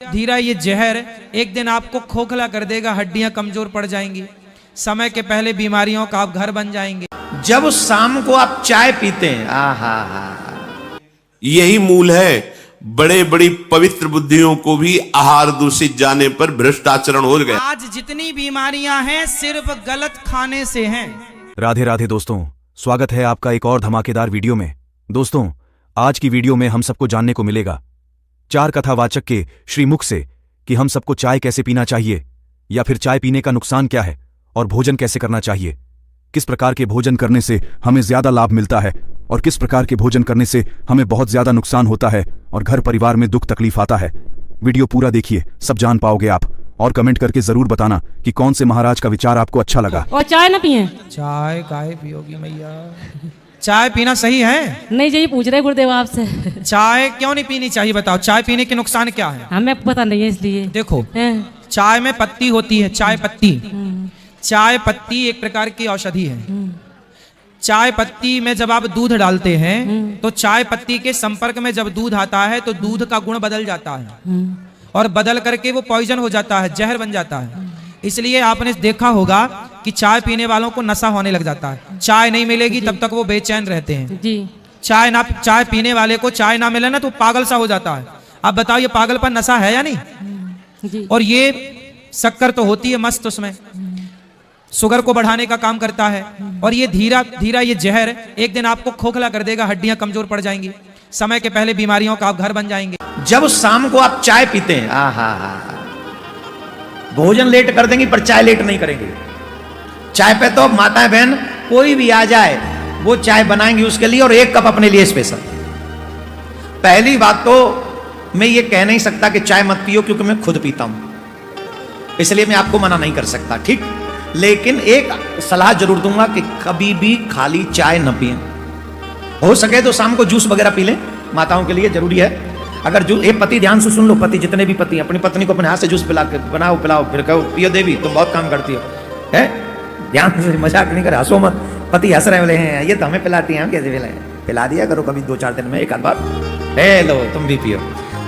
धीरा ये जहर एक दिन आपको खोखला कर देगा, हड्डियां कमजोर पड़ जाएंगी, समय के पहले बीमारियों का आप घर बन जाएंगे। जब शाम को आप चाय पीते हैं, आहा यही मूल है। बड़े बड़ी पवित्र बुद्धियों को भी आहार दूषित जाने पर भ्रष्ट आचरण हो गया। आज जितनी बीमारियां हैं सिर्फ गलत खाने से हैं। राधे राधे दोस्तों, स्वागत है आपका एक और धमाकेदार वीडियो में। दोस्तों, आज की वीडियो में हम सबको जानने को मिलेगा चार कथावाचक के श्रीमुख से कि हम सबको चाय कैसे पीना चाहिए, या फिर चाय पीने का नुकसान क्या है और भोजन कैसे करना चाहिए, किस प्रकार के भोजन करने से हमें ज्यादा लाभ मिलता है और किस प्रकार के भोजन करने से हमें बहुत ज्यादा नुकसान होता है और घर परिवार में दुख तकलीफ आता है। वीडियो पूरा देखिए, सब जान पाओगे आप, और कमेंट करके जरूर बताना कि कौन से महाराज का विचार आपको अच्छा लगा। और चाय ना पिए? चाय काहे पियोगी मैया? चाय पीना सही है? नहीं जी, पूछ रहे गुरुदेव आपसे। चाय क्यों नहीं पीनी चाहिए बताओ? चाय पीने के नुकसान क्या है? हमें पता नहीं है इसलिए। देखो, चाय में पत्ती होती है, चाय पत्ती। चाय पत्ती एक प्रकार की औषधि है। चाय पत्ती में जब आप दूध डालते हैं तो चाय पत्ती के संपर्क में जब दूध आता है तो दूध का गुण बदल जाता है और बदल करके वो पॉइजन हो जाता है, जहर बन जाता है। इसलिए आपने देखा होगा कि चाय पीने वालों को नशा होने लग जाता है। चाय नहीं मिलेगी तब तक वो बेचैन रहते हैं जी। चाय पीने वाले को चाय ना मिले ना तो पागल सा हो जाता है। आप बताओ, ये पागलपन नशा है या नहीं जी? और ये शक्कर तो होती है मस्त, उसमें शुगर को बढ़ाने का काम करता है। और ये धीरा धीरा ये जहर एक दिन आपको खोखला कर देगा, हड्डियां कमजोर पड़ जाएंगी, समय के पहले बीमारियों का आप घर बन जाएंगे। जब शाम को आप चाय पीते हैं, आहा भोजन लेट कर देंगे पर चाय लेट नहीं करेंगे। चाय पे तो माताएं बहन कोई भी आ जाए वो चाय बनाएंगी उसके लिए, और एक कप अपने लिए स्पेशल। पहली बात तो मैं ये कह नहीं सकता कि चाय मत पियो, क्योंकि मैं खुद पीता हूं, इसलिए मैं आपको मना नहीं कर सकता, ठीक। लेकिन एक सलाह जरूर दूंगा कि कभी भी खाली चाय न पिए। हो सके तो शाम को जूस वगैरह पी लें, माताओं के लिए जरूरी है। अगर जो ये पति, ध्यान से सुन लो, पति जितने भी पति अपनी पत्नी को अपने हाथ से जूस पिला के पिलाओ, फिर कहो पियो देवी तुम बहुत काम करती हो, है? ध्यान से, मजाक नहीं करे, हंसो मत। पति हंस रहे बोले हैं ये तो हमें पिलाती हैं, हम कैसे पिलाएं? पिला दिया करो कभी 2-4 दिन में एक आध बार, लो तुम भी पियो।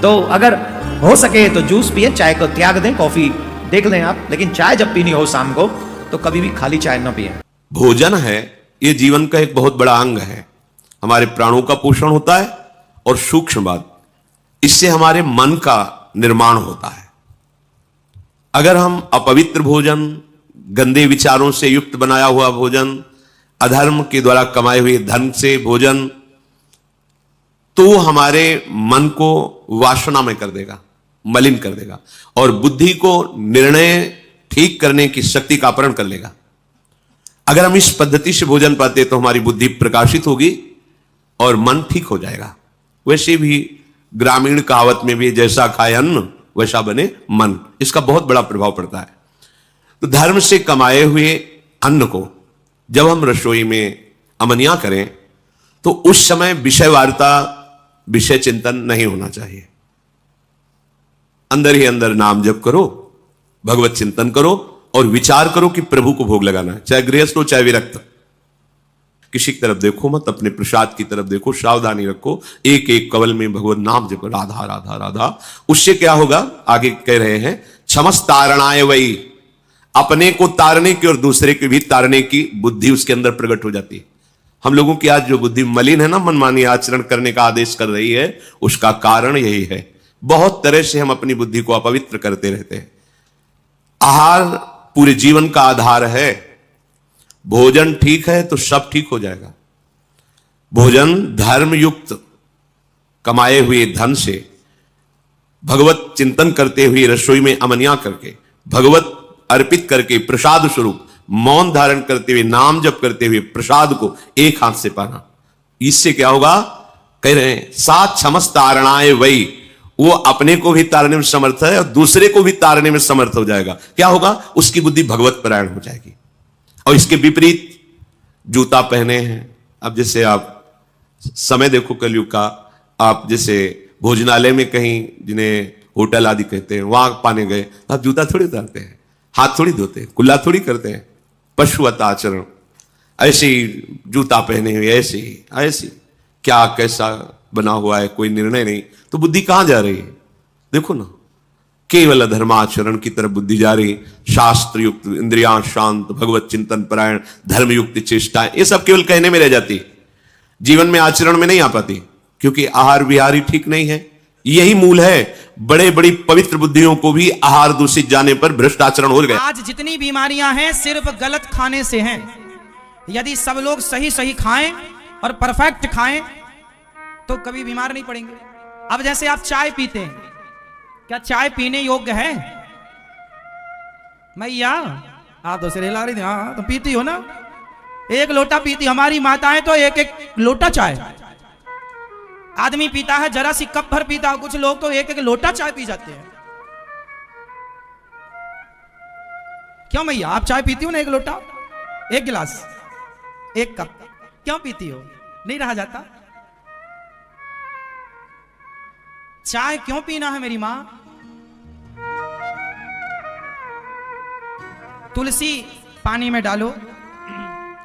तो अगर हो सके तो जूस पिए, चाय को त्याग दें, कॉफी देख लें आप, लेकिन चाय जब पीनी हो शाम को तो कभी भी खाली चाय न पिए। भोजन है ये जीवन का एक बहुत बड़ा अंग है। हमारे प्राणों का पोषण होता है, और सूक्ष्म बात, इससे हमारे मन का निर्माण होता है। अगर हम अपवित्र भोजन, गंदे विचारों से युक्त बनाया हुआ भोजन, अधर्म के द्वारा कमाए हुए धन से भोजन, तो हमारे मन को वासना में कर देगा, मलिन कर देगा, और बुद्धि को निर्णय ठीक करने की शक्ति का अपहरण कर लेगा। अगर हम इस पद्धति से भोजन पाते तो हमारी बुद्धि प्रकाशित होगी और मन ठीक हो जाएगा। वैसे भी ग्रामीण कहावत में भी जैसा खाए अन्न वैसा बने मन, इसका बहुत बड़ा प्रभाव पड़ता है। तो धर्म से कमाए हुए अन्न को जब हम रसोई में अमनिया करें तो उस समय विषय वार्ता, विषय चिंतन नहीं होना चाहिए। अंदर ही अंदर नाम जप करो, भगवत चिंतन करो और विचार करो कि प्रभु को भोग लगाना है, चाहे गृहस्थ हो चाहे विरक्त। किसी की तरफ देखो मत, अपने प्रसाद की तरफ देखो, सावधानी रखो, एक एक कवल में भगवत नाम जप, राधा राधा राधा। उससे क्या होगा, आगे कह रहे हैं, क्षमस तारणाय वही, अपने को तारने की और दूसरे को भी तारने की बुद्धि उसके अंदर प्रकट हो जाती है। हम लोगों की आज जो बुद्धि मलिन है ना, मनमानी आचरण करने का आदेश कर रही है, उसका कारण यही है। बहुत तरह से हम अपनी बुद्धि को अपवित्र करते रहते हैं। आहार पूरे जीवन का आधार है। भोजन ठीक है तो सब ठीक हो जाएगा। भोजन धर्म युक्त कमाए हुए धन से भगवत चिंतन करते हुए, रसोई में अमनिया करके, भगवत अर्पित करके, प्रसाद स्वरूप मौन धारण करते हुए, नाम जप करते हुए प्रसाद को एक हाथ से पाना। इससे क्या होगा, कह रहे हैं सात क्षमस तारणाए वही, वो अपने को भी तारने में समर्थ है और दूसरे को भी तारने में समर्थ हो जाएगा। क्या होगा, उसकी बुद्धि भगवत परायण हो जाएगी। और इसके विपरीत जूता पहने हैं, अब जैसे आप समय देखो कलयुग का, आप जैसे भोजनालय में कहीं, जिन्हें होटल आदि कहते हैं, वहां पाने गए, आप जूता थोड़ी उतारते हैं, हाथ थोड़ी धोते हैं, कुल्ला थोड़ी करते हैं, पशुवत आचरण। ऐसे ही जूता पहने हुए, ऐसे ही क्या कैसा बना हुआ है, कोई निर्णय नहीं, तो बुद्धि कहां जा रही है? देखो ना, केवल अधर्माचरण की तरफ बुद्धि जा रही, शास्त्र युक्त, इंद्रियां शांत, भगवत चिंतन परायण, धर्म युक्त चेष्टाएं, ये सब केवल कहने में रह जाती, जीवन में आचरण में नहीं आ पाती, क्योंकि आहार विहार ही ठीक नहीं है। यही मूल है। बड़े बड़ी पवित्र बुद्धियों को भी आहार दूषित जाने पर भ्रष्ट आचरण हो गया। आज जितनी बीमारियां हैं सिर्फ गलत खाने से हैं। यदि सब लोग सही सही खाएं और परफेक्ट खाएं तो कभी बीमार नहीं पड़ेंगे। अब जैसे आप चाय पीते हैं, क्या चाय पीने योग्य है? मैया आप तो सिर हिला रही थी। हाँ तो पीती हो ना, एक लोटा पीती। हमारी माताएं तो एक एक लोटा चाय, आदमी पीता है जरा सी कप भर पीता है, कुछ लोग तो एक एक लोटा चाय पी जाते हैं। क्यों मैया आप चाय पीती हो ना, एक लोटा, एक गिलास, एक कप, क्यों पीती हो? नहीं रहा जाता? चाय क्यों पीना है मेरी मां? तुलसी पानी में डालो,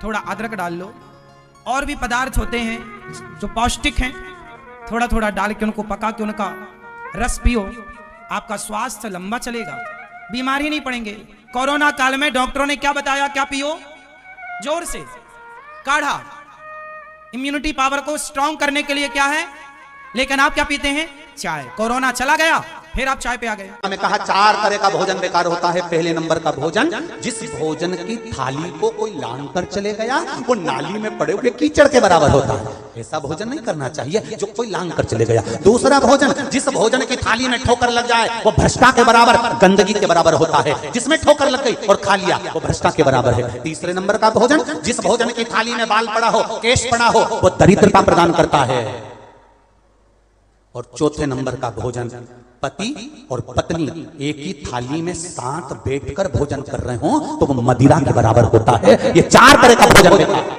थोड़ा अदरक डाल लो, और भी पदार्थ होते हैं जो पौष्टिक हैं, थोड़ा थोड़ा डाल के उनको पका के उनका रस पियो, आपका स्वास्थ्य लंबा चलेगा, बीमारी नहीं पड़ेंगे। कोरोना काल में डॉक्टरों ने क्या बताया? क्या पियो? जोर से काढ़ा, इम्यूनिटी पावर को स्ट्रांग करने के लिए क्या है, लेकिन आप क्या पीते हैं? चाय। कोरोना चला गया, फिर आप चाय पे आ गए। मैंने कहा 4 तरह का भोजन बेकार होता है। पहले नंबर का भोजन, जिस भोजन की थाली को कोई लांग कर चले गया, वो नाली में पड़े हुए कीचड़ के बराबर होता है। ऐसा भोजन नहीं करना चाहिए जो कोई लांग कर चले गया। दूसरा भोजन, जिस भोजन की थाली में ठोकर लग जाए, वो भ्रष्टा के बराबर, गंदगी के बराबर होता है। जिसमें ठोकर लग गई और खा लिया, वो भ्रष्टा के बराबर है। तीसरे नंबर का भोजन, जिस भोजन की थाली में बाल पड़ा हो, केश पड़ा हो, वो दरिद्रता प्रदान करता है। और चौथे नंबर का भोजन, पति और पत्नी एक ही थाली में साथ बैठकर भोजन कर रहे हो, तो वो मदिरा के बराबर होता है। ये 4 तरह का भोजन।